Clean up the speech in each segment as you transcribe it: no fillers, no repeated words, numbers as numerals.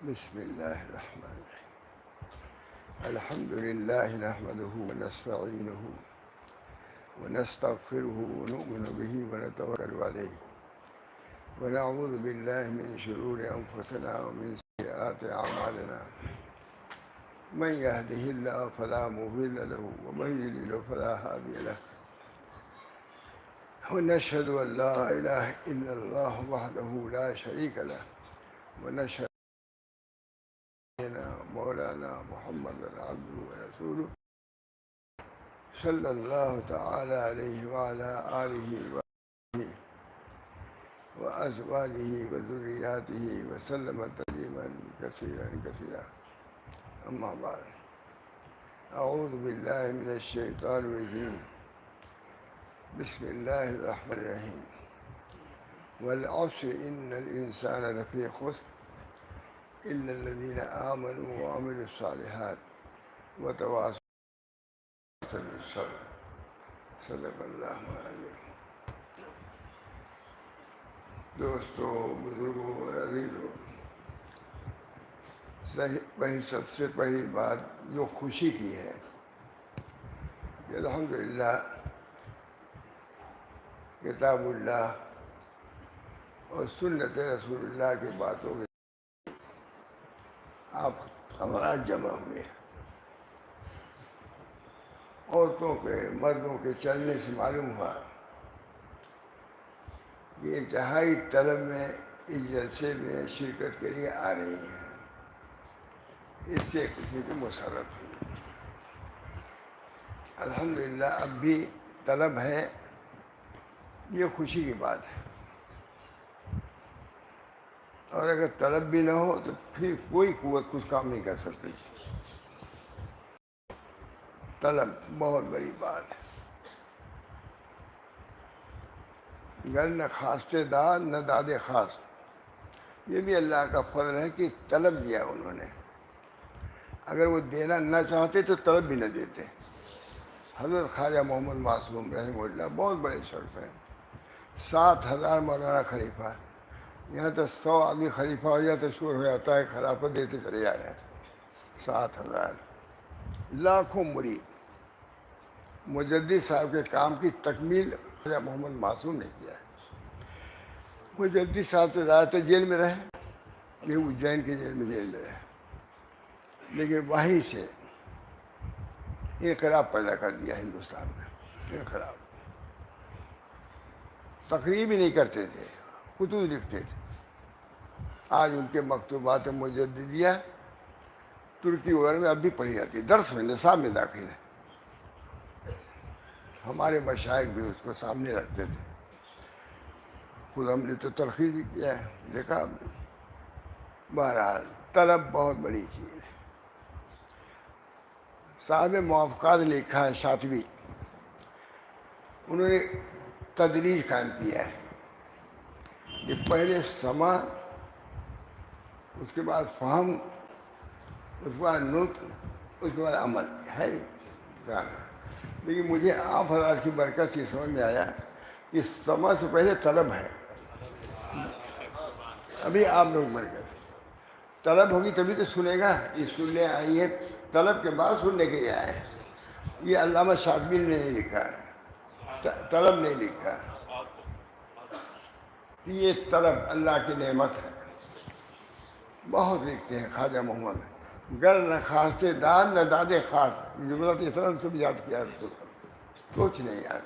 بسم الله الرحمن الرحيم. الحمد لله نحمده ونستعينه ونستغفره ونؤمن به ونتوكل عليه ونعوذ بالله من شرور أنفسنا ومن سيئات أعمالنا. من يهده الله فلا مضل له ومن يضلل فلا هادي له. ونشهد أن لا إله إلا الله وحده لا شريك له ونشهد أن مولانا محمد عبده ورسوله صلى الله تعالى عليه وعلى آله وأزواجه وذرياته وسلم تسليما كثيرا كثيرا. أما بعد، أعوذ بالله من الشيطان الرجيم. بسم الله الرحمن الرحيم. والعصر إن الإنسان لفي خسر إلا الذين آمنوا وعملوا الصالحات وتواصوا بالصبر. صدق اللہ العظیم. دوستوں، بزرگوں اور عزیزوں، وہی سب سے پہلی بات جو خوشی کی ہے کہ الحمدللہ کتاب اللہ اور سنت رسول اللہ کی باتوں کے آپ ہمارا جمع ہوئے. عورتوں کے مردوں کے چلنے سے معلوم ہوا کہ انتہائی طلب میں اس جلسے میں شرکت کے لیے آ رہی ہیں. اس سے کسی کی مسرت ہوئی. الحمدللہ اب بھی طلب ہے، یہ خوشی کی بات ہے. اور اگر طلب بھی نہ ہو تو پھر کوئی قوت کچھ کام نہیں کر سکتی. طلب بہت بڑی بات ہے. گر نہ خواستہ داد نہ داد خواست. یہ بھی اللہ کا فضل ہے کہ طلب دیا انہوں نے. اگر وہ دینا نہ چاہتے تو طلب بھی نہ دیتے. حضرت خواجہ محمد معصوم رحمہ اللہ بہت بڑے شخص ہیں. 7,000 مولانا خلیفہ، یہاں تو 100 آدمی خلیفہ ہو جاتا تو شور ہو جاتا ہے، خلافت دیتے چلے جا رہے ہیں. 7,000 لاکھوں مرید. مجدد صاحب کے کام کی تکمیل خواجہ محمد معصوم نے کیا ہے. مجدد صاحب تو زیادہ تر جیل میں رہے، یہ اجین کے جیل میں رہے، لیکن وہیں سے انقلاب پیدا کر دیا ہندوستان میں. انقلاب. تقریر بھی نہیں کرتے تھے، کتب لکھتے تھے. آج ان کے مکتوبات مجددیہ ترکی وغیرہ میں اب بھی پڑھی جاتی ہے، درس میں نصاب میں داخل ہے. ہمارے مشائخ بھی اس کو سامنے رکھتے تھے. خود ہم نے تو تلخیص بھی کیا ہے، دیکھا ہم نے. بہرحال طلب بہت بڑی چیز ہے. صاحب موافقات لکھا ہے شاطبی، انہوں نے تدریج قائم کیا ہے کہ پہلے سماع، اس کے بعد فہم، اس کے بعد نطق، اس کے بعد عمل ہے. لیکن مجھے آپ حضرات کی برکت سے سمجھ میں آیا کہ سماع سے پہلے طلب ہے. ابھی آپ لوگ برکت طلب ہوگی تبھی تو سنے گا. یہ سننے آئی ہے، طلب کے بعد سننے کے لیے آئے ہیں. یہ علامہ شاطبی نے نہیں لکھا ہے، طلب نہیں لکھا ہے. یہ طلب اللہ کی نعمت ہے. بہت لکھتے ہیں خواجہ محمد، گر نہ خواستہ داد نہ داد خواست. یہ جملہ تو اس طرح سے بھی یاد کیا ہے، کچھ نہیں یاد.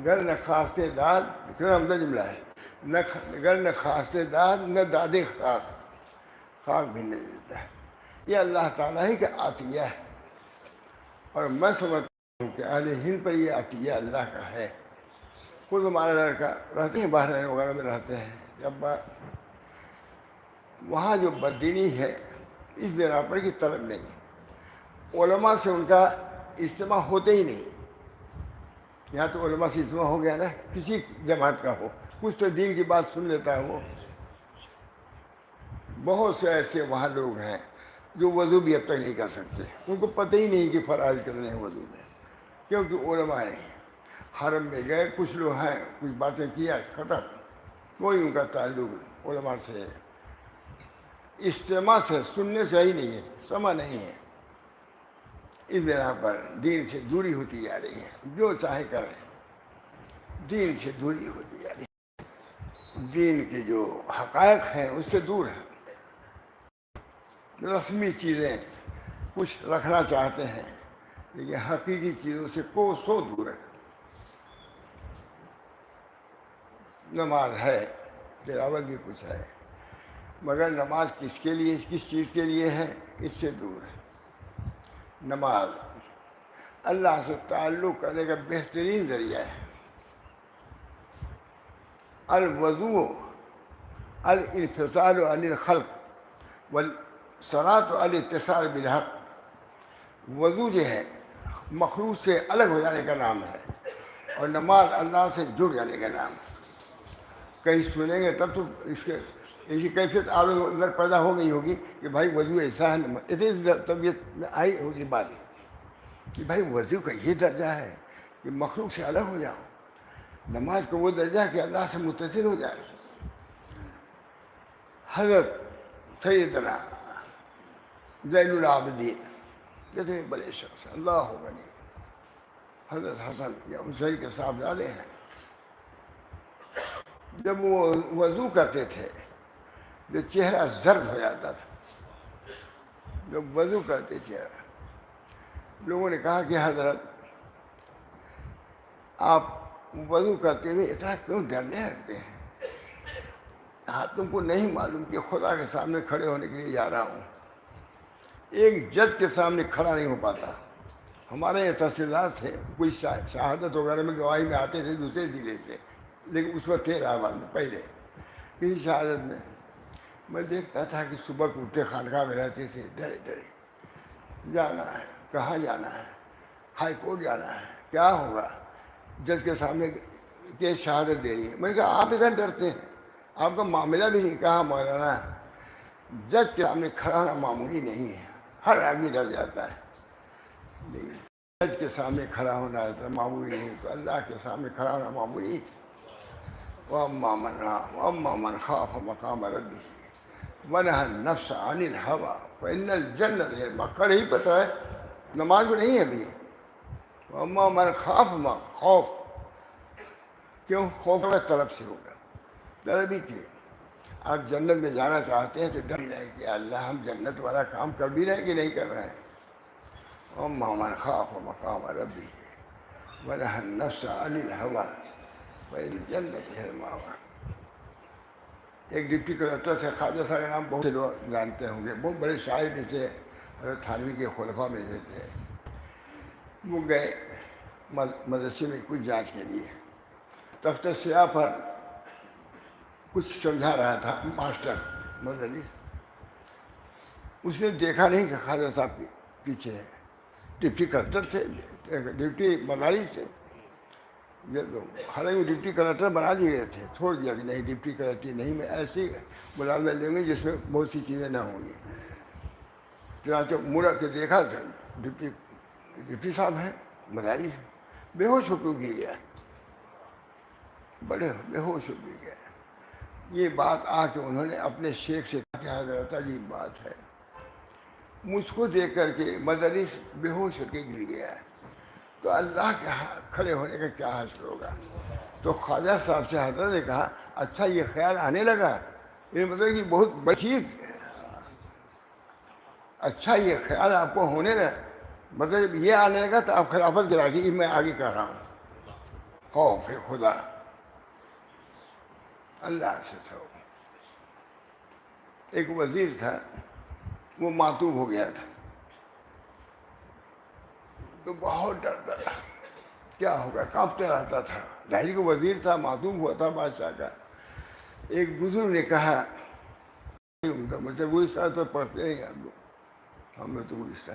گر نہ خواستہ داد، پھر حمدہ جملہ ہے، گر نہ خواستہ داد نہ داد خواست. خاک بھی نہیں دیتا ہے. یہ اللہ تعالیٰ ہی کا عطیہ ہے. اور میں سمجھتا ہوں کہ اہل ہند پر یہ عطیہ اللہ کا ہے. خود ہمارا لڑکا رہتے ہیں بحرین وغیرہ میں رہتے ہیں، جب وہاں جو بددینی ہے اس بنا پر کی طلب نہیں. علماء سے ان کا اجتماع ہوتے ہی نہیں. یہاں تو علماء سے اجتماع ہو گیا نا، کسی جماعت کا ہو، کچھ تو دین کی بات سن لیتا ہے وہ. بہت سے ایسے وہاں لوگ ہیں جو وضو بھی اب تک نہیں کر سکتے. ان کو پتہ ہی نہیں کہ فرائض کرنے ہیں وضو میں، کیونکہ علماء نہیں. حرم میں گئے، کچھ لوگ ہیں، کچھ باتیں کیا، ختم. کوئی ان کا تعلق علماء سے اجتماع سے سننے سے ہی نہیں ہے، سمع نہیں ہے. اس بنا پر دین سے دوری ہوتی جا رہی ہے. جو چاہے کریں، دین سے دوری ہوتی جا رہی ہے. دین کے جو حقائق ہیں اس سے دور ہیں. رسمی چیزیں کچھ رکھنا چاہتے ہیں لیکن حقیقی چیزوں سے کوسوں دور ہے. نماز ہے، تلاوت بھی کچھ ہے، مگر نماز کس کے لیے، کس چیز کے لیے ہے، اس سے دور ہے. نماز اللہ سے تعلق کرنے کا بہترین ذریعہ ہے. الوضوء الانفصال عن الخلق والصلاۃ الاتصال بالحق. وضو جو ہے مخلوق سے الگ ہو جانے کا نام ہے، اور نماز اللہ سے جڑ جانے کا نام ہے. کہیں سنیں گے تب تو اس کے ایسی کیفیت آپ لوگوں کے اندر پیدا ہو گئی ہوگی کہ بھائی وضو ایسا ہے. اتنی طبیعت میں آئی ہوگی بات کہ بھائی وضو کا یہ درجہ ہے کہ مخلوق سے الگ ہو جاؤ. نماز کا وہ درجہ ہے کہ اللہ سے متصل ہو جائے. حضرت سیدنا زین العابدین کتنے بڑے شخص، اللہ غنی، حضرت حسن یا حسین کے صاحبزادے ہیں. جب وہ وضو کرتے تھے جو چہرہ زرد ہو جاتا تھا. جب وضو کرتے چہرہ، لوگوں نے کہا کہ حضرت آپ وضو کرتے ہوئے اتنا کیوں ڈرنے لگتے ہیں؟ ہاں تم کو نہیں معلوم کہ خدا کے سامنے کھڑے ہونے کے لیے جا رہا ہوں. ایک جج کے سامنے کھڑا نہیں ہو پاتا. ہمارے یہ تحصیلدار تھے، کوئی شہادت وغیرہ میں گواہی میں آتے تھے دوسرے ضلع سے، لیکن اس وقت تھے الہ آباد میں. پہلے کسی شہادت میں دیکھتا تھا کہ صبح کو اٹھتے خانقاہ میں رہتے تھے ڈرے ڈرے. جانا ہے، کہاں جانا ہے؟ ہائی کورٹ جانا ہے، کیا ہوگا؟ جج کے سامنے کیس شہادت دینی ہے. میں نے کہا آپ ادھر ڈرتے ہیں، آپ کا معاملہ بھی نہیں. کہا مولانا جج کے سامنے کھڑا ہونا معمولی نہیں ہے، ہر آدمی ڈر جاتا ہے، لیکن جج کے سامنے کھڑا ہونا معمولی نہیں. تو اللہ کے سامنے کھڑا ہونا معمولی. وَأَمَّا مَنْ خَافَ مَقَامَ رَبِّهِ وَنَهَى النَّفْسَ عَنِ الْهَوَىٰ فَإِنَّ الْجَنَّةَ هِيَ الْمَأْوَىٰ. ہی پتہ ہے نماز کو نہیں ہے ابھی. وَأَمَّا مَنْ خَافَ خوف، کیوں خوف طلب سے ہوگا. طلب ہی کی آپ جنت میں جانا چاہتے ہیں تو ڈر رہے کہ اللہ ہم جنت والا کام کر بھی رہے ہیں کہ نہیں کر رہے ہیں. وَأَمَّا مَنْ خَافَ مَقَامَ رَبِّهِ وَنَهَى النَّفْسَ عَنِ الْهَوَىٰ فَإِنَّ الْجَنَّةَ هِيَ الْمَأْوَىٰ. ایک ڈپٹی کلکٹر تھے، خواجہ صاحب کا نام بہت سے لوگ جانتے ہوں گے، بہت بڑے شاعر بھی تھے، حضرت تھانوی کے خلفاء میں سے تھے. وہ گئے مدرسے میں کچھ جانچ کے لیے. تخت سیاہ پر کچھ سمجھا رہا تھا ماسٹر مدرس. اس نے دیکھا نہیں کہ خواجہ صاحب کے پیچھے ہے. ڈپٹی کلکٹر تھے، ڈپٹی مدارس تھے. جب حالانکہ وہ ڈپٹی کلکٹر بنا دیے گئے تھے، چھوڑ دیا کہ نہیں ڈپٹی کلکٹر نہیں، میں ایسی ملازمت لیں گے جس میں بہت سی چیزیں نہ ہوں گی. چنانچہ مڑا کے دیکھا تھا ڈپٹی صاحب ہیں مدارس، بے ہوش ہو کے گر گیا، بڑے بے ہوش ہو گر گیا. یہ بات آ کے انہوں نے اپنے شیخ سے کہا کہ حضرت عجیب بات ہے، مجھ کو دیکھ کر کے مدرس بے ہوش ہو کے گر گیا ہے، تو اللہ کے کھڑے ہونے کا کیا حاصل ہوگا؟ تو خواجہ صاحب سے حضرت نے کہا اچھا یہ خیال آنے لگا، یہ مطلب کہ بہت بڑی چیز. اچھا یہ خیال آپ کو ہونے لگا، مطلب یہ آنے لگا تو آپ خلافت گرا دی. میں آگے کہہ رہا ہوں خوف خدا اللہ سے تھا. ایک وزیر تھا، وہ معتوب ہو گیا تھا تو بہت ڈرتا تھا کیا ہوگا، کانپتے رہتا تھا. ظاہر کو وزیر تھا، معتوب ہوا تھا بادشاہ کا. ایک بزرگ نے کہا مجھے گلستہ تو پڑھتے ہیں آپ لوگ، ہم نے تو گلستہ.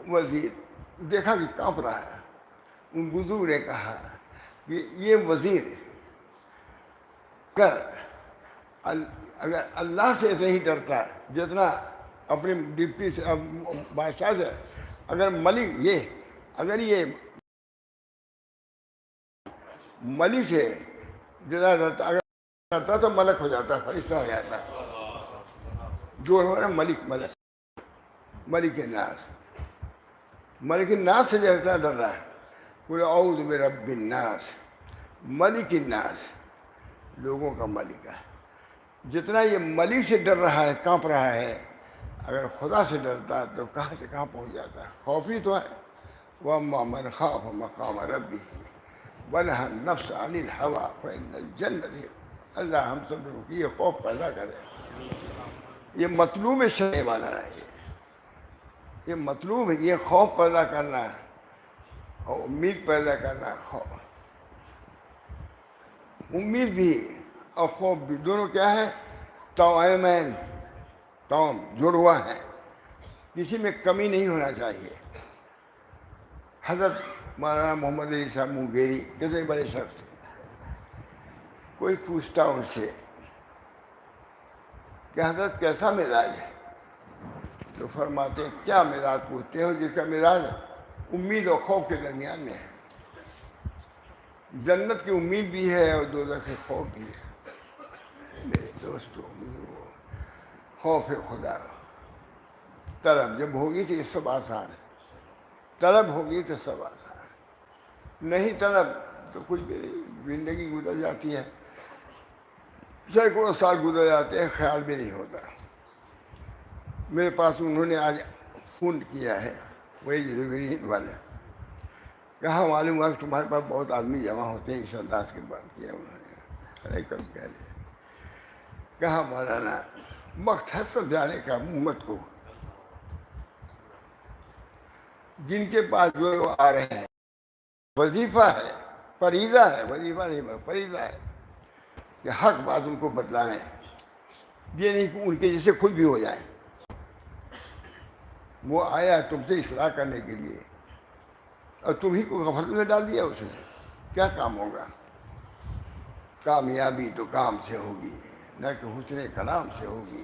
وزیر دیکھا کہ کانپ رہا ہے. ان بزرگ نے کہا کہ یہ وزیر اگر اللہ سے اتنا ہی ڈرتا ہے جتنا اپنے ڈپٹی سے بادشاہ سے، اگر ملک یہ اگر یہ ملی سے جتنا ڈرتا، اگر ڈرتا تو ملک ہو جاتا، فرشتہ ہو جاتا. جو ہے نا ملک، ملک الناس، ملک الناس سے جیسا ڈر رہا ہے. قل اعوذ برب الناس ملک الناس، لوگوں کا ملک ہے. جتنا یہ ملک سے ڈر رہا ہے، کانپ رہا ہے، اگر خدا سے ڈرتا ہے تو کہاں سے کہاں پہنچ جاتا ہے. خوف ہی تو ہے. وَأَمَّا مَنْ خَافَ مَقَامَ رَبِّهِ وَنَهَى النَّفْسَ عَنِ الْهَوَىٰ فَإِنَّ الْجَنَّةَ هِيَ. اللہ ہم سب لوگوں کی یہ خوف پیدا کرے. یہ مطلوب شرع والا ہے، یہ مطلوب ہے، یہ خوف پیدا کرنا اور امید پیدا کرنا. امید بھی اور خوف بھی دونوں کیا ہے؟ توأمین، توم جڑوا ہے، کسی میں کمی نہیں ہونا چاہیے. حضرت مولانا محمد علی صاحب منگیری کتنے بڑے شخص تھے. کوئی پوچھتا ان سے کہ حضرت کیسا مزاج ہے، تو فرماتے ہیں کیا مزاج پوچھتے ہو؟ جس کا مزاج امید اور خوف کے درمیان میں ہے. جنت کی امید بھی ہے اور دوزخ سے خوف بھی ہے. میرے دوستو، وہ خوف خدا طلب جب ہوگی تو یہ سب آسان ہے. طلب ہوگی تو سب آسان ہے، نہیں طلب تو کچھ بھی نہیں. زندگی گزر جاتی ہے، سینکڑوں سال گزر جاتے ہیں، خیال بھی نہیں ہوتا. میرے پاس انہوں نے آج فون کیا ہے، وہی ریویژن والے. کہاں معلوم ہوا کہ تمہارے پاس بہت آدمی جمع ہوتے ہیں. اس انداز کی بات کیا انہوں نے. ارے کبھی کہہ دیا. کہا مولانا وقت ہے سمجھانے کا امت کو. جن کے پاس جو لوگ آ رہے ہیں، وظیفہ ہے، فریضہ ہے، وظیفہ نہیں فریضہ ہے کہ حق بات ان کو بتلائیں. یہ نہیں کہ ان کے جیسے خود بھی ہو جائیں. وہ آیا تم سے اصلاح کرنے کے لیے اور تم ہی کو غفلت میں ڈال دیا اس نے. کیا کام ہوگا؟ کامیابی تو کام سے ہوگی، نہ کہ حسن کلام سے ہوگی.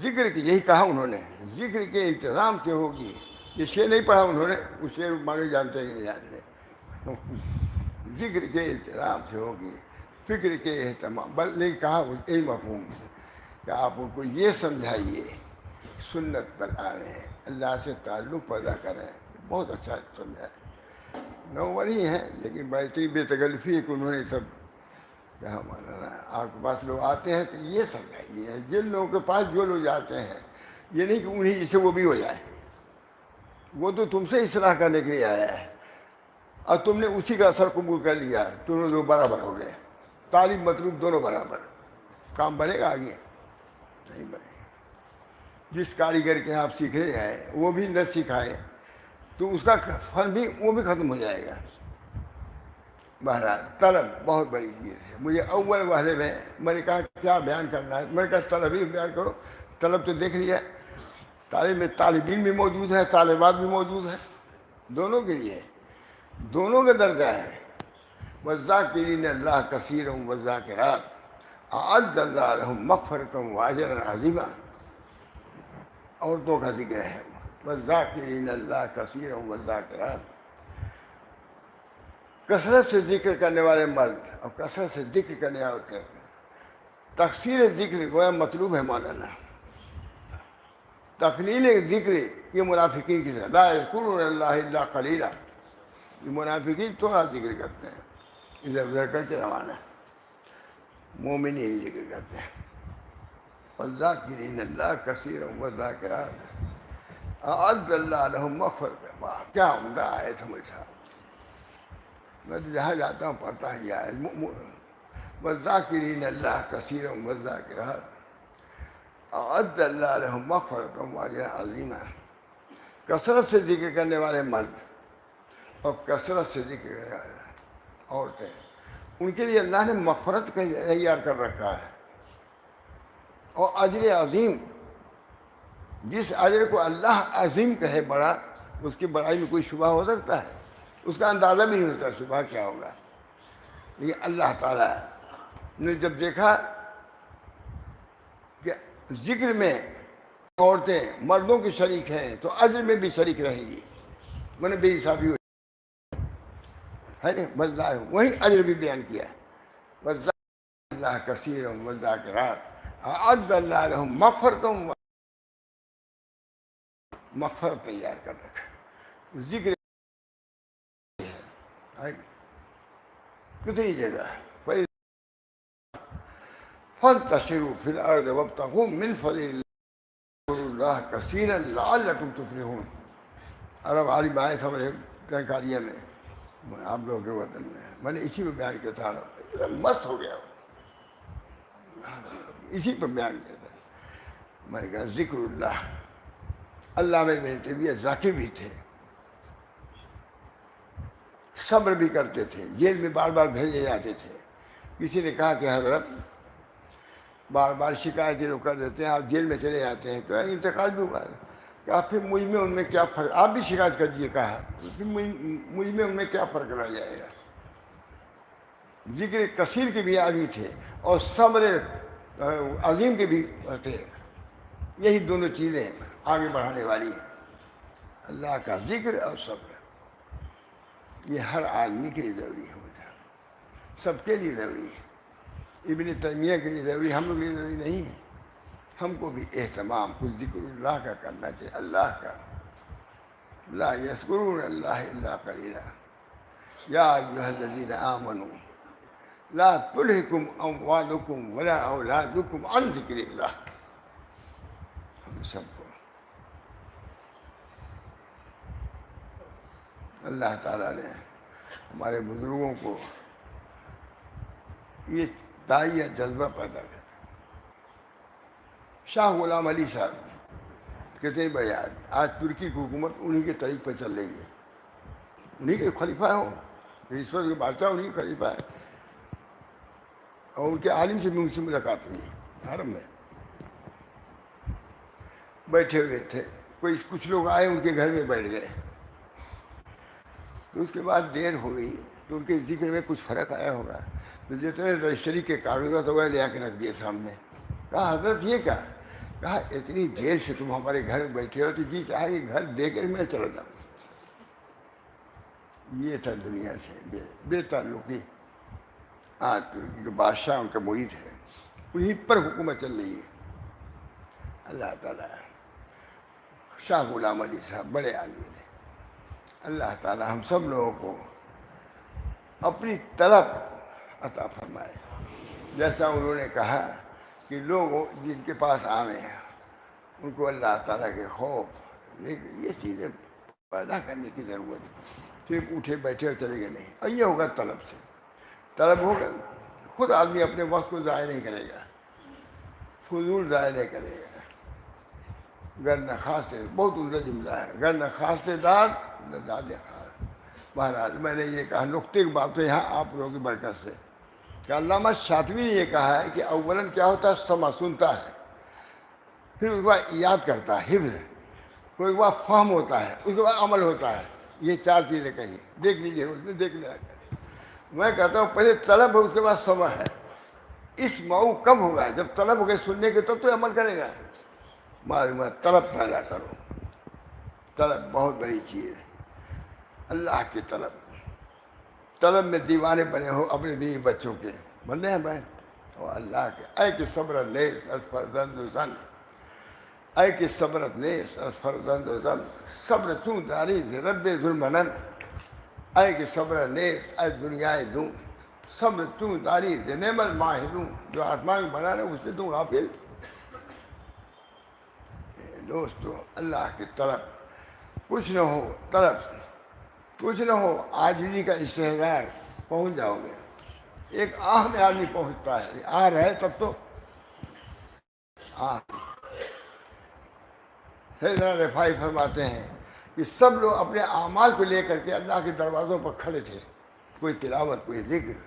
ذکر کی، یہی کہا انہوں نے، ذکر کے انتظام سے ہوگی. یہ شعر نہیں پڑھا انہوں نے، وہ شعر مانگے جانتے ہیں کہ نہیں جانتے. ذکر کے انتظام سے ہوگی، فکر کے اہتمام. بلکہ کہا یہی مفہوم کہ آپ ان کو یہ سمجھائیے سنت پر آئیں، اللہ سے تعلق پیدا کریں. بہت اچھا سمجھا. نومر ہی ہیں لیکن بھائی اتنی بے تکلفی ہے کہ انہوں نے سب کہا. مولانا آپ کے پاس لوگ آتے ہیں تو یہ سمجھائیے، جن لوگوں کے پاس جو لوگ جاتے ہیں یہ نہیں کہ انہیں جسے وہ بھی ہو جائے. وہ تو تم سے اصلاح کرنے کے لیے آیا ہے اور تم نے اسی کا اثر قبول کر لیا. تم دو برابر ہو گئے. تعلیم مطلوب دونوں برابر. کام بنے گا آگے؟ نہیں بنے گا. جس کاریگر کے آپ سیکھ رہے ہیں وہ بھی نہ سکھائے تو اس کا فن بھی وہ بھی ختم ہو جائے گا. بہرحال طلب بہت بڑی چیز ہے. مجھے اول واحد میں نے کہا کیا بیان کرنا ہے، میں نے کہا طلب ہی بیان کرو. طلب تو دیکھ لیا، تعلیم میں طالبین بھی موجود ہے، طالبات بھی موجود ہیں، دونوں کے لیے دونوں کا درجہ ہے. والذاکرین اللہ کثیرا والذاکرات اعد اللہ لهم مغفرۃ واجرا عظیما. عورتوں کا ذکر ہے. والذاکرین اللہ کثیرا والذاکرات، کثرت سے ذکر کرنے والے مرد اور کثرت سے ذکر کرنے والے عورتیں. تکثیر ذکر گویا مطلوب ہے مولانا. تقلیل ذکر یہ منافقین کی طرح، لا یذکرون اللہ الا قلیلا. یہ منافقین تھوڑا ذکر کرتے ہیں، ادھر ادھر کر کے روانہ. مومنین ذکر کرتے ہیں. والذاکرین اللہ کثیرا والذاکرات اعد اللہ لهم مغفرۃ. واہ کیا عمدہ آیت ہے. میرے صاحب میں تو جہاں جاتا ہوں پڑھتا ہی آیت. والذاکرین اللہ کثیرا والذاکرات اعد اللہ لهم مغفرۃ واجرا عظیما. کثرت سے ذکر کرنے والے مرد اور کثرت سے ذکر کرنے والے عورتیں، ان کے لیے اللہ نے مغفرت کا تیار کر رکھا ہے اور اجر عظیم. جس اجر کو اللہ عظیم کہے بڑا، اس کی بڑائی میں کوئی شبہ ہو سکتا ہے؟ اس کا اندازہ بھی نہیں ہوتا شبہ کیا ہوگا. لیکن اللہ تعالیٰ نے جب دیکھا کہ ذکر میں عورتیں مردوں کی شریک ہیں تو اجر میں بھی شریک رہیں گی، میں نے بے انصافی ہوئی. ہے نا، والذاکر وہی اجر بھی بیان کیا ہے، والذاکر اللہ کثیر والذاکرات اعد اللہ لہم مغفرت تیار کر رکھا، ذکر ہے کتنی جگہ فانتشروا فی الارض وابتغوا من فضل اللہ کثیرا لعلکم تفلحون۔ عرب عالم آئے تھا میرے تنکاریہ میں، آپ لوگوں کے وطن میں نے اسی پہ بیان کیا تھا، اتنا مست ہو گیا اسی پہ بیان کیا تھا۔ میں نے کہا ذکر اللہ، اللہ میں میرے طبیعت ذاکر بھی تھے، صبر بھی کرتے تھے، جیل میں بار بار بھیجے جاتے تھے۔ کسی نے کہا کہ حضرت بار بار شکایتیں لوگ کر دیتے ہیں، آپ جیل میں چلے جاتے ہیں، تو انتقال بھی ہوا کہ پھر مجھ میں ان میں کیا فرق، آپ بھی شکایت کر دیجیے، کہا پھر مجھ میں ان میں کیا فرق رہ جائے گا۔ ذکر کثیر کے بھی عادی تھے اور صبر عظیم کے بھی تھے، یہی دونوں چیزیں آگے بڑھانے والی ہیں، اللہ کا ذکر اور صبر۔ یہ ہر آدمی کے لیے ضروری ہے، سب کے لیے ضروری ہے، ابن تیمیہ کے لیے ضروری، ہم لوگ کے لیے ضروری نہیں ہے۔ ہم کو بھی اہتمام کچھ ذکر اللہ کا کرنا چاہیے، اللہ کا۔ لا یذکرون اللہ الا قلیلا، یا ایھا الذین آمنوا لا تلہکم اموالکم ولا اولادکم عن ذکر اللہ۔ ہم سب کو اللہ تعالیٰ نے، ہمارے بزرگوں کو یہ داعیہ جذبہ پیدا کیا۔ شاہ غلام علی صاحب کتنے بڑے آج ترکی کی حکومت انہی کے طریق پر چل رہی ہے، انہی کے خلیفہ ہوں، اس وقت کے بادشاہ انہی کے خلیفہ ہے، اور ان کے عالم سے بھی ان سے ملاقات ہوئی حرم میں، بیٹھے ہوئے تھے، کچھ لوگ آئے ان کے گھر میں بیٹھ گئے، تو اس کے بعد دیر ہو گئی تو ان کے ذکر میں کچھ فرق آیا ہوگا، تو جتنے رجسٹری کے کاغذات وغیرہ لے آ کے رکھ دیے سامنے۔ کہا حضرت یہ کیا؟ کہا اتنی دیر سے تم ہمارے گھر میں بیٹھے ہو تو جی چاہے کہ گھر دے کر میں چلا جاؤں۔ یہ تھا دنیا سے بے تعلقی۔ آج ترکی کے بادشاہ ان کا مرید ہے، انہیں پر حکومت چل رہی ہے۔ اللہ تعالیٰ شاہ غلام علی صاحب بڑے آدمی تھے، اللہ تعالیٰ ہم سب لوگوں کو اپنی طلب عطا فرمائے۔ جیسا انہوں نے کہا کہ لوگ جس کے پاس آوے ہیں ان کو اللہ تعالیٰ کے خوف، یہ چیزیں پیدا کرنے کی ضرورت ہے، صرف اٹھے بیٹھے اور چلے گئے نہیں۔ اور یہ ہوگا طلب سے، طلب ہوگا خود آدمی اپنے وقت کو ضائع نہیں کرے گا، فضول ضائع نہیں کرے گا۔ گر نخواست، بہت عمدہ جملہ ہے، گر نخواست داد نہ داد خواست۔ بہرحال میں نے یہ کہا نقطے کی بات ہے یہاں آپ لوگوں کی برکت سے، کہ علامہ شاطبی نے یہ کہا ہے کہ اولاً کیا ہوتا ہے، سمع سنتا ہے، پھر اس کے بعد یاد کرتا ہے، حفظ، پھر اس کے بعد فہم ہوتا ہے، اس کے بعد عمل ہوتا ہے۔ یہ چار چیزیں کہی، دیکھ لیجیے اس میں، دیکھ لیا۔ میں کہتا ہوں پہلے طلب ہے، اس کے بعد سمع ہے۔ اس مئو کب ہوگا؟ جب طلب ہو گئے سننے کے تب تو عمل کرے گا۔ معلومات طلب پیدا کرو، طلب بہت بڑی چیز ہے، اللہ کی طلب۔ طلب میں دیوانے بنے ہو اپنے بیوی بچوں کے، بننے ہیں بہن، اور اللہ کے اے کہ صبرت نیس از فرزند و زن، اے کہ صبرت نیس از فرزند و زن، صبر چون داری ز رب ذوالمنن، اے کہ صبر نیس از دنیائے دوں، صبر چون داری ز نعم الماہدوں، جو آسمان بنانا اس سے تم غافل۔ دوستو اللہ کی طلب، کچھ نہ ہو طلب، کچھ نہ ہو عاجزی کا استحضار، پہنچ جاؤ گے۔ ایک آہ میں آدمی پہنچتا ہے، آہ رہے تب تو آہ۔ سیدنا رفاعی فرماتے ہیں کہ سب لوگ اپنے اعمال کو لے کر کے اللہ کے دروازوں پر کھڑے تھے، کوئی تلاوت، کوئی ذکر۔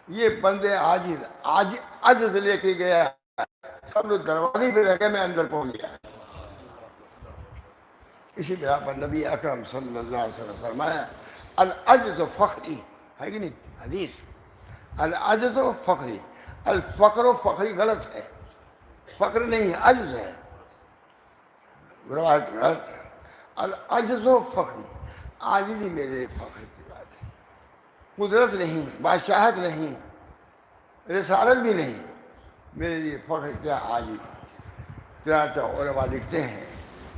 یہ بندے عجز لے کے گیا، سب لوگ دروازے پہ رہ کے میں اندر پہنچ گیا۔ اسی بنا پر نبی اکرم صلی اللہ علیہ وسلم فرمایا العجز فخری، ہے کہ نہیں حدیث؟ العجز فخری، الفقر و فخری غلط ہے، فقر نہیں ہے، عجز ہے، روایت غلط ہے۔ العجز و فخری، عاجزی میرے فخر کی بات ہے۔ قدرت نہیں، بادشاہت نہیں، رسالت بھی نہیں، میرے لیے فخر کیا عاجز۔ چنانچہ علماء لکھتے ہیں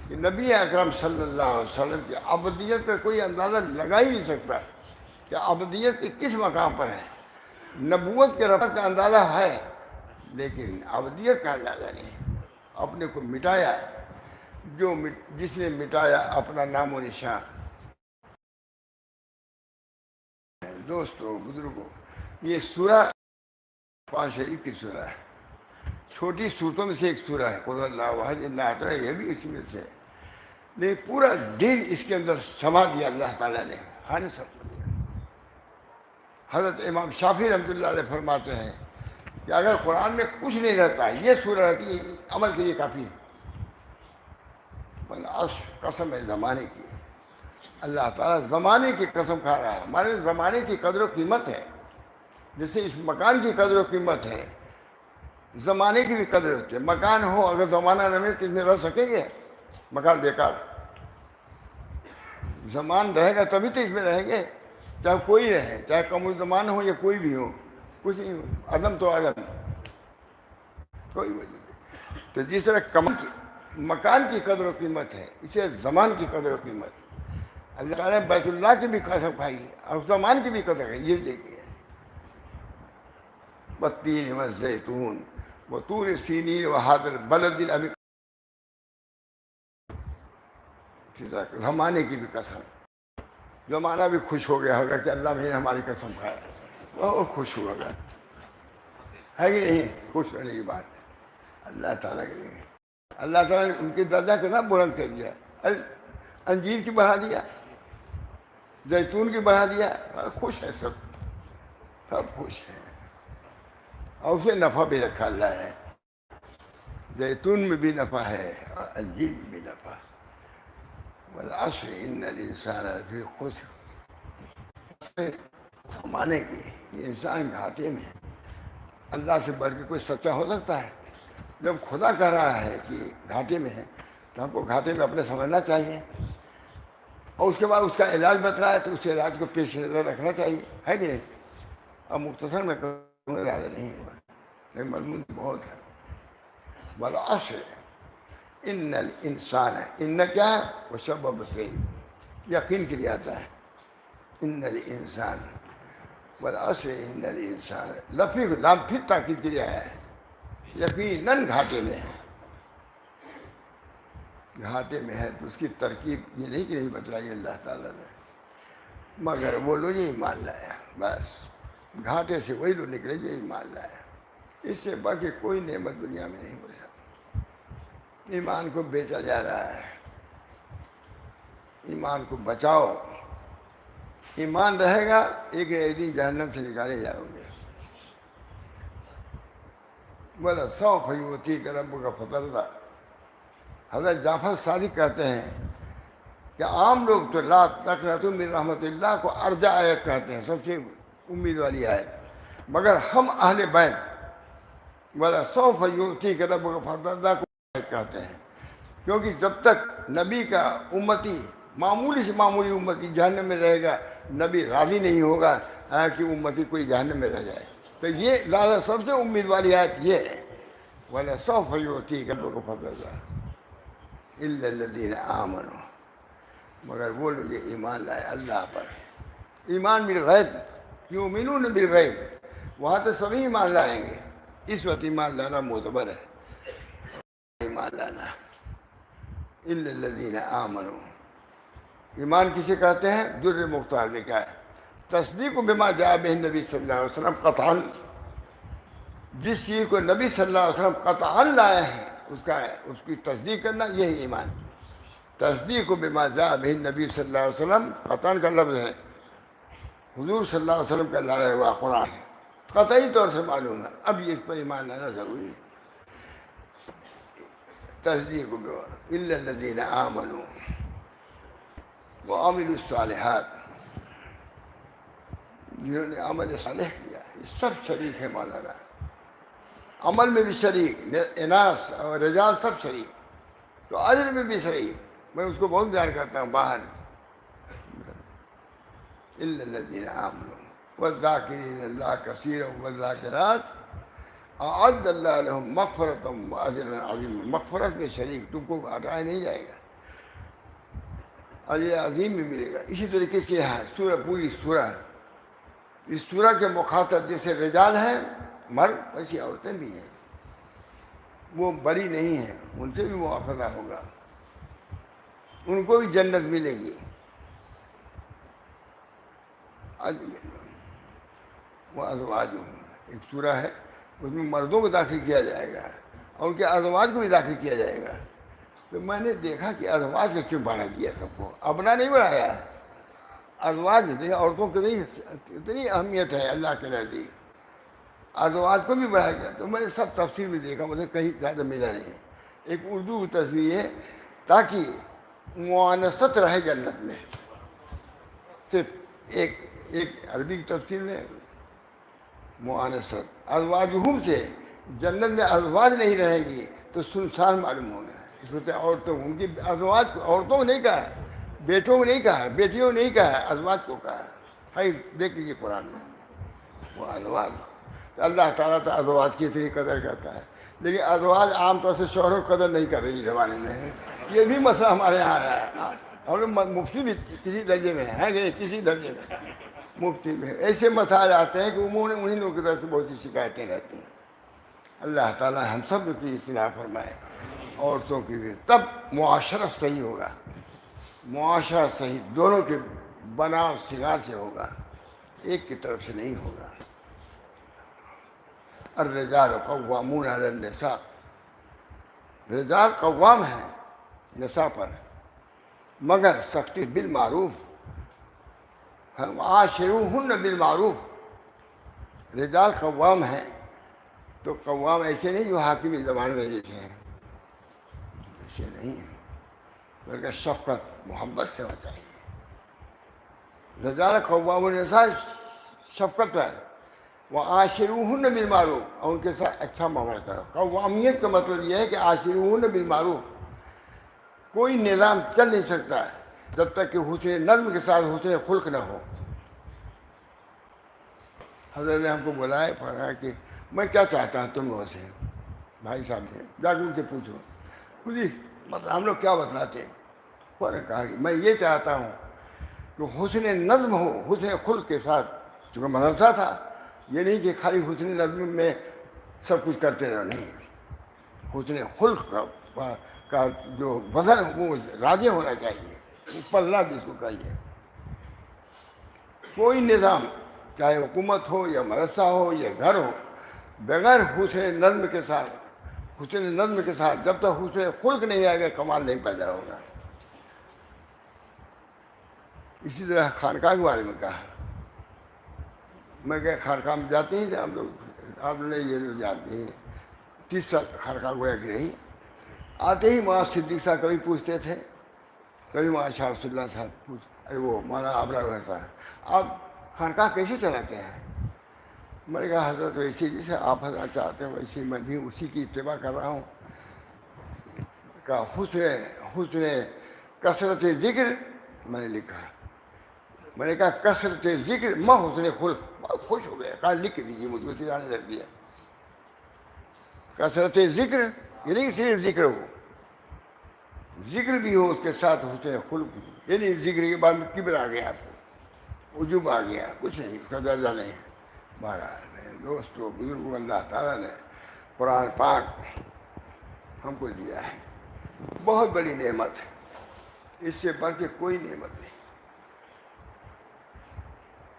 کہ نبی اکرم صلی اللہ علیہ وسلم کی عبدیت کا کوئی اندازہ لگا ہی نہیں سکتا کہ عبدیت کے کس مقام پر ہے۔ نبوت کے رفعت کا اندازہ ہے لیکن عبدیت کا اندازہ نہیں۔ اپنے کو مٹایا، جس نے مٹایا اپنا نام و نشان۔ دوستو، بزرگوں، یہ سورہ قرآن شریف کی سورہ ہے، چھوٹی صورتوں میں سے ایک سورہ ہے، قل اللہ احد اللہ احد، یہ بھی اسی میں سے ہے، لیکن پورا دل اس کے اندر سما دیا اللہ تعالیٰ نے، ہر سب کو دیا۔ حضرت امام شافعی رحمۃ اللہ علیہ فرماتے ہیں کہ اگر قرآن میں کچھ نہیں رہتا، یہ سورہ رہتی ہے، عمل کے لیے کافی ہے۔ قسم ہے زمانے کی، اللہ تعالیٰ زمانے کی قسم کھا رہا ہے۔ ہمارے زمانے کی قدر و قیمت ہے، جیسے اس مکان کی قدر و قیمت ہے، زمانے کی بھی قدر ہوتی ہے۔ مکان ہو، اگر زمانہ نہ ملے تو اس میں رہ سکیں گے؟ مکان بیکار۔ زمان رہے گا تبھی تو اس میں رہیں گے، چاہے کوئی رہے، چاہے کم زمان ہو یا کوئی بھی ہو، کچھ نہیں، عدم تو عدم، کوئی وجہ نہیں۔ تو جس طرح مکان کی قدر و قیمت ہے، اسے زمان کی قدر و قیمت۔ اللہ تعالیٰ نے بیت اللہ کی بھی قسم کھائی ہے اور زمان کی بھی قدر ہے، یہ دیکھیے، والتین والزیتون وطور سینین وہذا البلد الامین، زمانے کی بھی قسم۔ زمانہ بھی خوش ہو گیا ہوگا کہ اللہ نے ہماری قسم کھایا، وہ خوش ہوا گا، ہے کہ نہیں؟ خوش ہونے کی بات اللہ تعالیٰ کے لیے۔ اللہ تعالیٰ نے ان کے درجہ کتنا بلند کر دیا، انجیر کی بڑھا دیا، زیتون کی بڑھا دیا، خوش ہے سب خوش ہیں، اور اسے نفع بھی رکھا اللہ نے، زیتون میں بھی نفع ہے اور انجیر میں بھی نفع ہے۔ والعصر ان الانسان لفی خسر، زمانے کی یہ انسان گھاٹے میں۔ اللہ سے بڑھ کے کوئی سچا ہو سکتا ہے؟ جب خدا کہہ رہا ہے کہ گھاٹے میں ہے تو ہم کو گھاٹے میں اپنے سمجھنا چاہیے، اور اس کے بعد اس کا علاج بتلا ہے تو اس علاج کو پیش نظر رکھنا چاہیے، ہے کہ نہیں؟ اب مختصر میں علاج نہیں ہوا، لیکن مضمون بہت ہے۔ والعصر ان الانسان، ان کیا ہے؟ وہ سبب فعل، یقین کے لیے آتا ہے۔ ان الانسان، والعصر ان الانسان، لفظ لام پھر تاکید کے لیے آیا ہے، یقیناً گھاٹے میں ہے۔ گھاٹے میں ہے تو اس کی ترکیب یہ نہیں کہ نہیں بتلائی اللہ تعالیٰ نے، مگر وہ لوگ جو ایمان لایا، بس گھاٹے سے وہی لوگ نکلے جو ایمان لایا۔ اس سے بڑھ کے کوئی نعمت دنیا میں نہیں ہو سکتی۔ ایمان کو بیچا جا رہا ہے، ایمان کو بچاؤ، ایمان رہے گا ایک دن جہنم سے نکالے جاؤ گے۔ وَلَسَوْفَ يُؤْتِيكَ رَبُّكَ فَتَرْضَىٰ، حضرت جعفر صادق کہتے ہیں کہ عام لوگ تو لا تقنطوا من رحمت اللہ کو ارجا آیت کہتے ہیں، سب سے امید والی آیت، مگر ہم اہل بیت وَلَسَوْفَ يُؤْتِيكَ رَبُّكَ فَتَرْضَىٰ کو آیت کہتے ہیں، کیونکہ جب تک نبی کا امتی، معمولی سے معمولی امتی جہنم میں رہے گا، نبی راضی نہیں ہوگا کہ امتی کوئی جہنم میں رہ جائے۔ تو یہ لہٰذا سب سے امید والی آیت یہ ہے، وَلَسَوْفَ يُؤْتِيكَ رَبُّكَ فَتَرْضَىٰ إِلَّا الَّذِينَ آمَنُوا، مگر وہ لوگ جو ایمان لائے اللہ پر، ایمان بالغیب، یؤمنون بالغیب، وہاں تو سبھی ایمان لائیں گے، اس وقت ایمان لانا معتبر ہے، ایمان لانا۔ إِلَّا الَّذِينَ آمَنُوا، ایمان کسے کہتے ہیں؟ در مختار لکھا ہے، تصدیق بما جاء بہ نبی صلی اللہ علیہ وسلم قطعاً، جس چیز کو نبی صلی اللہ علیہ وسلم قطعاً لائے ہیں اس کی تصدیق کرنا، یہی ایمان۔ تصدیق بما جاء بہ نبی صلی اللہ علیہ وسلم، قطعاً کا لفظ ہے، حضور صلی اللہ علیہ وسلم کا لایا ہوا قرآن ہے، قطعی طور سے معلوم ہے، اب یہ اس پر ایمان لانا ضروری ہے۔ تصدیق بما إِلَّا الَّذِينَ آمَنُوا وَعَمِلُوا الصَّالِحَاتِ، جنہوں نے عمل صالح کیا، یہ سب شریک ہے مولانا، عمل میں بھی شریک، اناس اور رجال سب شریک، تو اجر میں بھی شریک۔ میں اس کو بہت بیان کرتا ہوں باہر، إِلَّا الَّذِينَ آمَنُوا والذاکرین اللہ کثیرا والذاکرات اعد اللہ لہم مغفرۃ واجرا عظیما. مغفرت میں شریک تم کو ہٹایا نہیں جائے گا، اجر عظیم بھی ملے گا. اسی طریقے سے سورہ پوری سورہ، اس سورہ کے مخاطب جیسے رجال ہیں مرد، ویسی عورتیں بھی ہیں. وہ بری نہیں ہیں، ان سے بھی مواخذہ ہوگا، ان کو بھی جنت ملے گی. وہ ازواجہم ایک سورہ ہے، اس میں مردوں کو داخل کیا جائے گا اور ان کے ازواج کو بھی داخل کیا جائے گا. تو میں نے دیکھا کہ ازواج کا کیوں بڑھا دیا سب کو، اپنا نہیں بڑھایا. ازواج دیکھیں عورتوں کی اتنی اہمیت ہے اللہ کے نزدیک، ازواج کو بھی بڑھایا گیا. تو میں نے سب تفسیر میں دیکھا، مجھے کہیں زیادہ ملا نہیں. ایک اردو کی تصویر ہے تاکہ معانست رہے جنت میں. صرف ایک عربی کی تفسیر میں معانست ازواجہم سے جنت میں ازواج نہیں رہے گی تو سنسان معلوم ہوگا. اس میں سے عورتوں ان کی ازواج کو، عورتوں کو نہیں کہا، بیٹوں کو نہیں کہا، بیٹیوں کو نہیں کہا، ازواج کو کہا. ہے دیکھ لیجیے قرآن میں وہ ازواج. تو اللہ تعالیٰ تو ازواج کی اتنی قدر کرتا ہے، لیکن ازواج عام طور سے شوہروں کی قدر نہیں کر رہی زمانے میں. یہ بھی مسئلہ ہمارے یہاں ہے. ہم لوگ مفتی بھی کسی درجے میں ہیں کہ کسی درجے میں مفتی میں ایسے مسائل آتے ہیں کہ انہیں لوگوں کی طرف سے بہت سی شکایتیں رہتی ہیں. اللہ تعالیٰ ہم سب کی اصلاح فرمائے، عورتوں کی بھی. تب معاشرہ صحیح ہوگا، معاشرہ صحیح دونوں کے بناؤ سنگار سے ہوگا، ایک کی طرف سے نہیں ہوگا. الرجال قوامون علی النساء، رجال قوام ہیں نساء پر، مگر سختی بالمعروف. عاشروہن بالمعروف. رجال قوام ہیں تو قوام ایسے نہیں جو حاکمی زمانے میں جیسے ہیں، ایسے نہیں ہیں، بلکہ شفقت محبت سے ہونا چاہیے. رجال قوام النساء شفقت ہے. وعاشروہن بالمعروف، اور ان کے ساتھ اچھا معاملہ کرو. قوامیت کا مطلب یہ ہے کہ عاشروہن بالمعروف. کوئی نظام چل نہیں سکتا جب تک کہ حسن نظم کے ساتھ حسن خلق نہ ہو. حضرت نے ہم کو بلایا، فرمایا کہ میں کیا چاہتا ہوں تم لوگوں سے. بھائی صاحب نے جا کے ان سے پوچھو. خودی مطلب ہم لوگ کیا بتلاتے ہیں. انہوں نے کہا کہ میں یہ چاہتا ہوں کہ حسن نظم ہو حسن خلق کے ساتھ. چونکہ مدرسہ تھا، یہ نہیں کہ خالی حسن نظم میں سب کچھ کرتے رہو، نہیں. حسن خلق کا جو وزن وہ راجے ہونا چاہیے، پلہ جس کو کہیے. کوئی نظام چاہے حکومت ہو یا مدرسہ ہو یا گھر ہو، بغیر حسن نظم کے ساتھ، حسن نظم کے ساتھ جب تک حسن خلق نہیں آئے گا کمال نہیں پیدا ہوگا. اسی طرح خانقاہ کے بارے میں کہا. میں کہ خانقاہ میں جاتے ہیں آپ لوگ، آپ نے یہ لوگ جاتے ہیں 30 سال خانقاہ گویا کی رہی. آتے ہی وہاں صدیق صاحب کبھی پوچھتے تھے، کبھی وہاں شاہ رسول اللہ صاحب ارے وہ مولانا ابرار صاحب آپ خانقاہ کیسے چلاتے ہیں. میں نے کہا حضرت ویسے جیسے آپ حضرت چاہتے ہیں ویسے میں بھی اسی کی اتباع کر رہا ہوں. کہ حسن کثرت ذکر میں نے لکھا. میں نے کہا کثرت ذکر ما حسن خلق. بہت خوش ہو گیا، کہا لکھ دیجیے، مجھ کو سکھانے لگ دیا. کثرت ذکر یہ نہیں صرف ذکر ہو، ذکر بھی ہو اس کے ساتھ حسن خلق بھی. یہ نہیں ذکر کے بعد میں کبر آ گیا، آپ کو عجب آ گیا، کچھ نہیں، اس کا درجہ نہیں ہے. بہرحال میرے دوستوں بزرگوں، اللہ تعالیٰ نے قرآن پاک ہم کو دیا ہے، بہت بڑی نعمت ہے. اس سے بڑھ کے کوئی نعمت نہیں.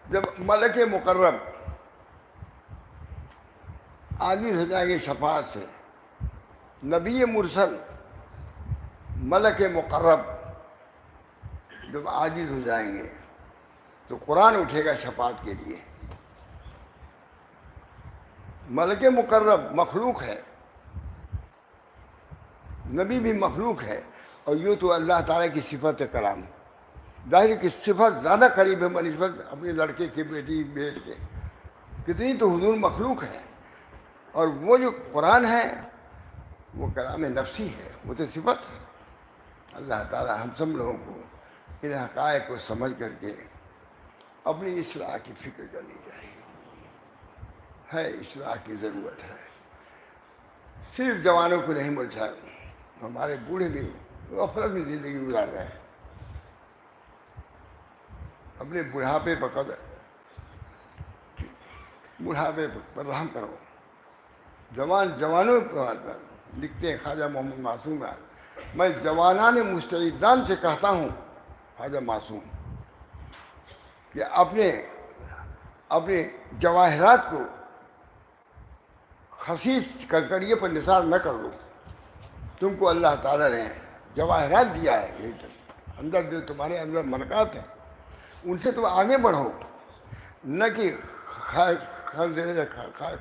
جب ملک مقرب عاجز ہو جائیں گے شفاعت سے، نبی مرسل ملک مقرب جب عاجز ہو جائیں گے تو قرآن اٹھے گا شفاعت کے لیے. ملک مقرب مخلوق ہے، نبی بھی مخلوق ہے، اور یوں تو اللہ تعالیٰ کی صفت کلام. ظاہر کی صفت زیادہ قریب ہے بنسبت اپنے لڑکے کے، بیٹی بیٹ کے. کتنی تو حضور مخلوق ہے، اور وہ جو قرآن ہے وہ کلام نفسی ہے، وہ تو صفت ہے. اللہ تعالیٰ ہم سب لوگوں کو ان حقائق کو سمجھ کر کے اپنی اصلاح کی فکر کرنی چاہیے، ہے اصلاح کی ضرورت ہے. صرف جوانوں کو نہیں مل سکتا، ہمارے بوڑھے بھی غفلت میں زندگی گزار رہے ہیں. اپنے بڑھاپے پر رحم کرو. جوانوں پر لکھتے ہیں خواجہ محمد معصوم. میں جوانان مستعدان سے کہتا ہوں خواجہ معصوم کہ اپنے جواہرات کو خسیس کرکڑیے پر نثار نہ کر لو. تم کو اللہ تعالیٰ نے جواہرات دیا ہے، یہی اندر جو تمہارے اندر مرکات ہیں ان سے تم آگے بڑھو، نہ کہ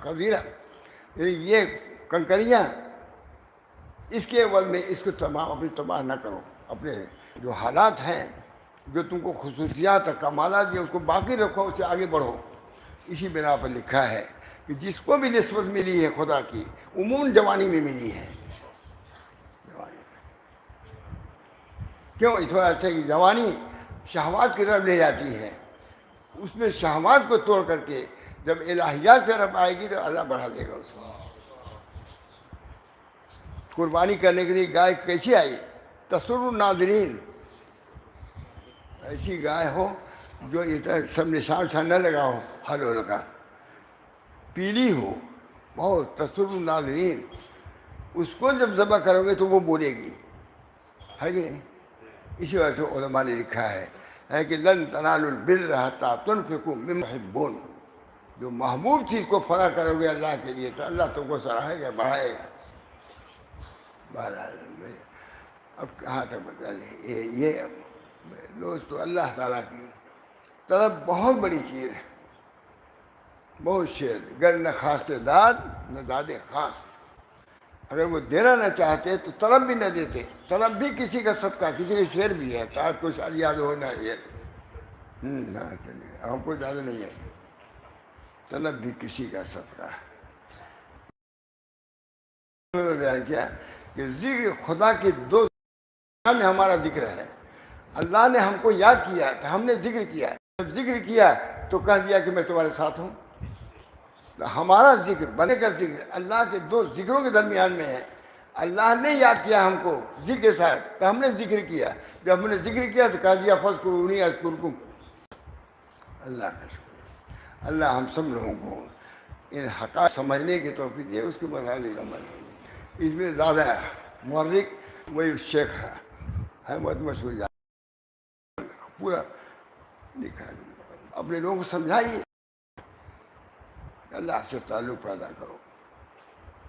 خزیرہ یہ کنکریاں اس کے عوض میں اس کو اپنی تباہ نہ کرو. اپنے جو حالات ہیں، جو تم کو خصوصیات اور کمالات دیا، اس کو باقی رکھو، اس سے آگے بڑھو. اسی بنا پر لکھا ہے کہ جس کو بھی نسبت ملی ہے خدا کی عموماً جوانی میں ملی ہے. کیوں؟ اس وجہ سے کہ جوانی شہوات کی طرف لے جاتی ہے. اس میں شہوات کو توڑ کر کے جب الہیات کی طرف آئے گی تو اللہ بڑھا دے گا اس کو. قربانی کرنے کے لیے گائے کیسی آئی؟ تسر الناظرین، ایسی گائے ہو جو سب نشان نہ لگا ہو، حل کا پیلی ہو، بہت تسر الناظرین. اس کو جب ذبح کرو گے تو وہ بولے گی، ہے کہ نہیں؟ اسی وجہ سے علماء نے لکھا ہے کہ لن تنالوا البر حتی تنفقوا مما تحبون. جو محبوب چیز کو فنا کرو گے اللہ کے لیے تو اللہ تم کو سراہے گا، بڑھائے گا. بہرحال اب کہاں تک بتا دیں، یہ دوستو اللہ تعالیٰ کی طلب بہت بڑی چیز ہے، بہت شعر. گر نہ خواست داد نہ داد خواست. اگر وہ دینا نہ چاہتے تو طلب بھی نہ دیتے. طلب بھی کسی کا صدقہ، کسی کا شعر بھی ہے، تو آپ کو شاید یاد ہونا یہ ہم کو زیادہ نہیں ہے. طلب بھی کسی کا صدقہ ہے. کیا کہ ذکر خدا کے دو میں ہمارا ذکر ہے. اللہ نے ہم کو یاد کیا تو ہم نے ذکر کیا. جب ذکر کیا تو کہہ دیا کہ میں تمہارے ساتھ ہوں. ہمارا ذکر بنے کا ذکر اللہ کے دو ذکروں کے درمیان میں ہے. اللہ نے یاد کیا ہم کو ذکر کے ساتھ تو ہم نے ذکر کیا. جب ہم نے ذکر کیا تو کہہ دیا فاذکرونی اذکرکم. اللہ کا شکر. اللہ ہم سب لوگوں کو ان حقائق سمجھنے کی توفیق دے، اس کے مطابق عمل. اس میں زیادہ محرک وہی شیخ ہے بہت مشہور، پورا لکھا ہے. اپنے لوگوں کو سمجھائیے، اللہ سے تعلق پیدا کرو،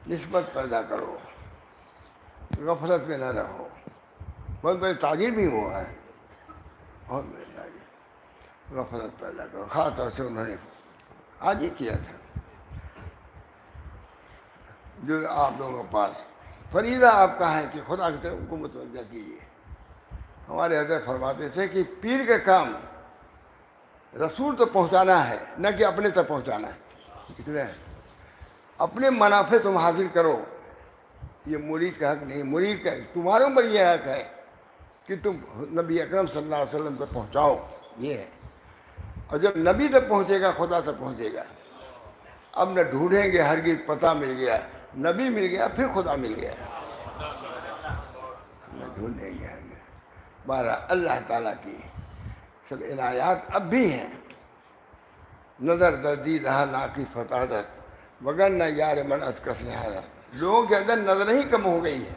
نسبت پیدا کرو، غفلت میں نہ رہو. بہت بڑی تعلیم بھی ہوا ہے، بہت بڑی تعلیم. غفلت پیدا کرو. خاص طور سے انہوں نے آج ہی کیا تھا جو آپ لوگوں کے پاس فریضہ آپ کا ہے کہ خدا کی طرف ان کو متوجہ کیجیے. ہمارے حضرت فرماتے تھے کہ پیر کا کام رسول تو پہنچانا ہے، نہ کہ اپنے تک پہنچانا ہے. اپنے منافع تم حاصل کرو، یہ مرید کا حق نہیں. مرید کا تمہارے اوپر یہ حق ہے کہ تم نبی اکرم صلی اللہ علیہ وسلم تک پہنچاؤ، یہ ہے. اور جب نبی تک پہنچے گا خدا تک پہنچے گا. اب نہ ڈھونڈیں گے ہرگز پتہ مل گیا، نبی مل گیا پھر خدا مل گیا، نہ ڈھونڈیں گے ہرگز. بہرحال اللہ تعالیٰ کی سب عنایات اب بھی ہیں. نظر دردید ناقی فتادت وگر نہ یار من از کس نہادت. لوگوں کے اندر نظر ہی کم ہو گئی ہے،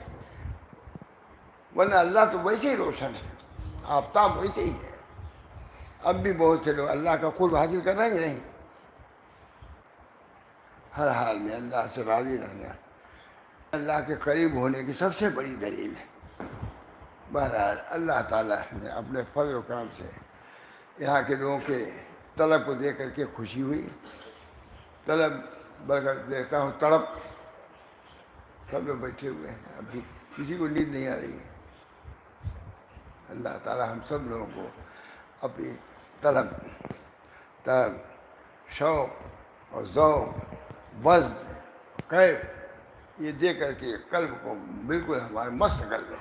ورنہ اللہ تو ویسے ہی روشن ہے، آفتاب ویسے ہی ہے. اب بھی بہت سے لوگ اللہ کا قرب حاصل کر رہے ہیں نہیں. ہر حال میں اللہ سے راضی رہنا اللہ کے قریب ہونے کی سب سے بڑی دلیل ہے. بہرحال اللہ تعالیٰ نے اپنے فضل و کرم سے یہاں کے لوگوں کے طلب کو دیکھ کر کے خوشی ہوئی. طلب بلکہ دیکھتا ہوں تڑپ، سب لوگ بیٹھے ہوئے ہیں، ابھی کسی کو نیند نہیں آ رہی ہے. اللہ تعالیٰ ہم سب لوگوں کو اپنی طلب شوق اور ذوق وزن کیف یہ دے کر کے قلب کو بالکل ہمارے مست کر دے.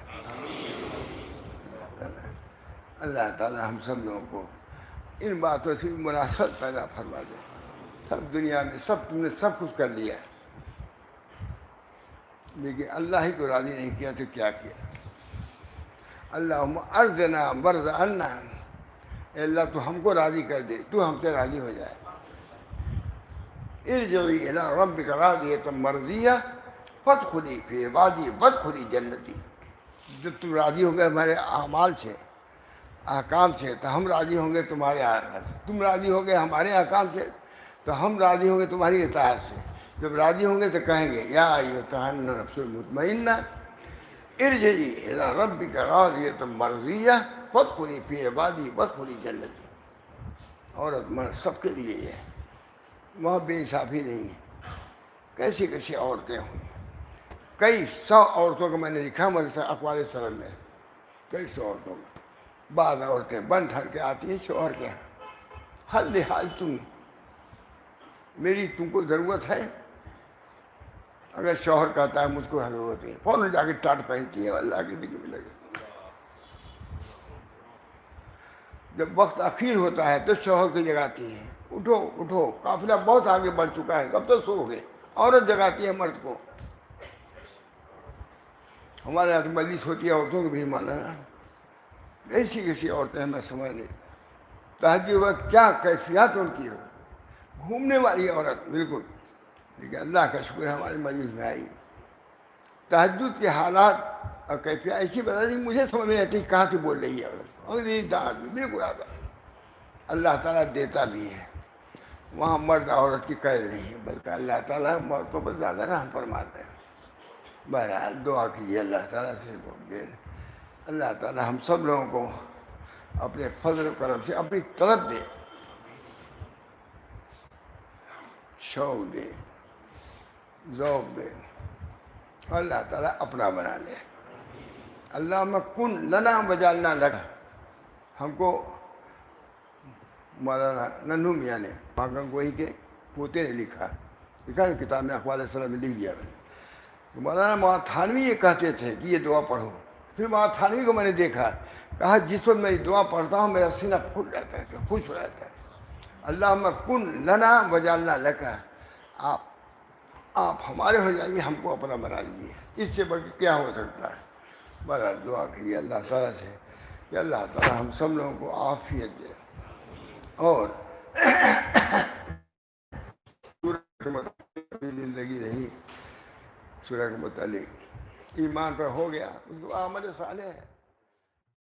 اللہ تعالیٰ ہم سب لوگوں کو ان باتوں سے بھی مناسبت پیدا فرما دے. سب دنیا میں سب تم نے سب کچھ کر لیا لیکن اللہ ہی کو راضی نہیں کیا تو کیا کیا. اللہم ارزنا مرض عنا، اے اللہ تو ہم کو راضی کر دے، تو ہم سے راضی ہو جائے. ارجعی الی ربک راضیۃ مرضیہ فادخلی فی عبادی وادخلی جنتی. جب تم راضی ہو گئے ہمارے اعمال سے، احکام سے، تو ہم راضی ہوں گے تمہارے احکام سے. تم راضی ہو گئے ہمارے احکام سے تو ہم راضی ہوں گے تمہاری اطاعت سے. جب راضی ہوں گے تو کہیں گے یا ایھا النفس المطمئنہ ارجعی الی ربک راضیۃ مرضیہ فادخلی فی عبادی وادخلی جنتی. عورت مرد سب کے لیے یہ ہے، وہاں بے انصافی نہیں ہے. کیسی کیسی عورتیں ہوئی، کئی سو عورتوں کو میں نے لکھا ہمارے اقوال سلم میں، کئی سو عورتوں کو. بعض عورتیں بن ٹھن کے آتی ہیں شوہر کے ہر لحاظ تم کو ضرورت ہے. اگر شوہر کہتا ہے مجھ کو ضرورت ہے، فوراً جا کے ٹاٹ پہنتی ہے، اللہ کی ذکر میں لگے. جب وقت اخیر ہوتا ہے تو شوہر کو جگاتی ہے، اٹھو اٹھو قافلہ بہت آگے بڑھ چکا ہے، کب تو سو گئے. عورت جگاتی ہے مرد کو. ہمارے یہاں تو مجلس ہوتی ہے عورتوں کو بھی مانا نا. ایسی کیسی عورتیں ہیں میں سمجھ نہیں. تہجد وقت کیا کیفیات ان کی ہو، گھومنے والی عورت بالکل. لیکن اللہ کا شکر ہے ہمارے مجلس میں آئی. تہجد کے حالات اور کیفیات ایسی بتا دی مجھے سمجھ میں آتی کہاں سے بول رہی ہے عورت. انگریزی بالکل آتا. اللہ تعالیٰ دیتا بھی ہے، وہاں مرد عورت کی قید نہیں ہے، بلکہ اللہ تعالیٰ مردوں پر زیادہ رحم فرماتا ہے. بہرحال دعا کیجیے اللہ تعالیٰ سے دے. اللہ تعالیٰ ہم سب لوگوں کو اپنے فضل و کرم سے اپنی طرف دے، شوق دے، ذوق دے. اللہ تعالیٰ اپنا بنا لے. اللہم کن لنا وجعلنا لک. ہم کو مولانا ننھو میاں نے گنگوہی کے پوتے نے لکھا نا کتاب میں، اقوال سلم میں لکھ دیا میں نے. مولانا مولانا تھانوی یہ کہتے تھے کہ یہ دعا پڑھو. پھر مولانا تھانوی کو میں نے دیکھا، کہا جس وقت میں یہ دعا پڑھتا ہوں میرا سینہ پھول جاتا ہے، خوش ہو جاتا ہے. اللہم کن لنا وجعلنا لک. آپ ہمارے ہو جائیے، ہم کو اپنا بنا لیجیے. اس سے بڑھ کے کیا ہو سکتا ہے. بہرحال دعا کیجیے اللہ تعالیٰ سے کہ اللہ تعالیٰ ہم سب لوگوں کو عافیت دے. اور زندگی رہی سورہ کے متعلق ایمان پر ہو گیا، اس کو عمل صالح ہے.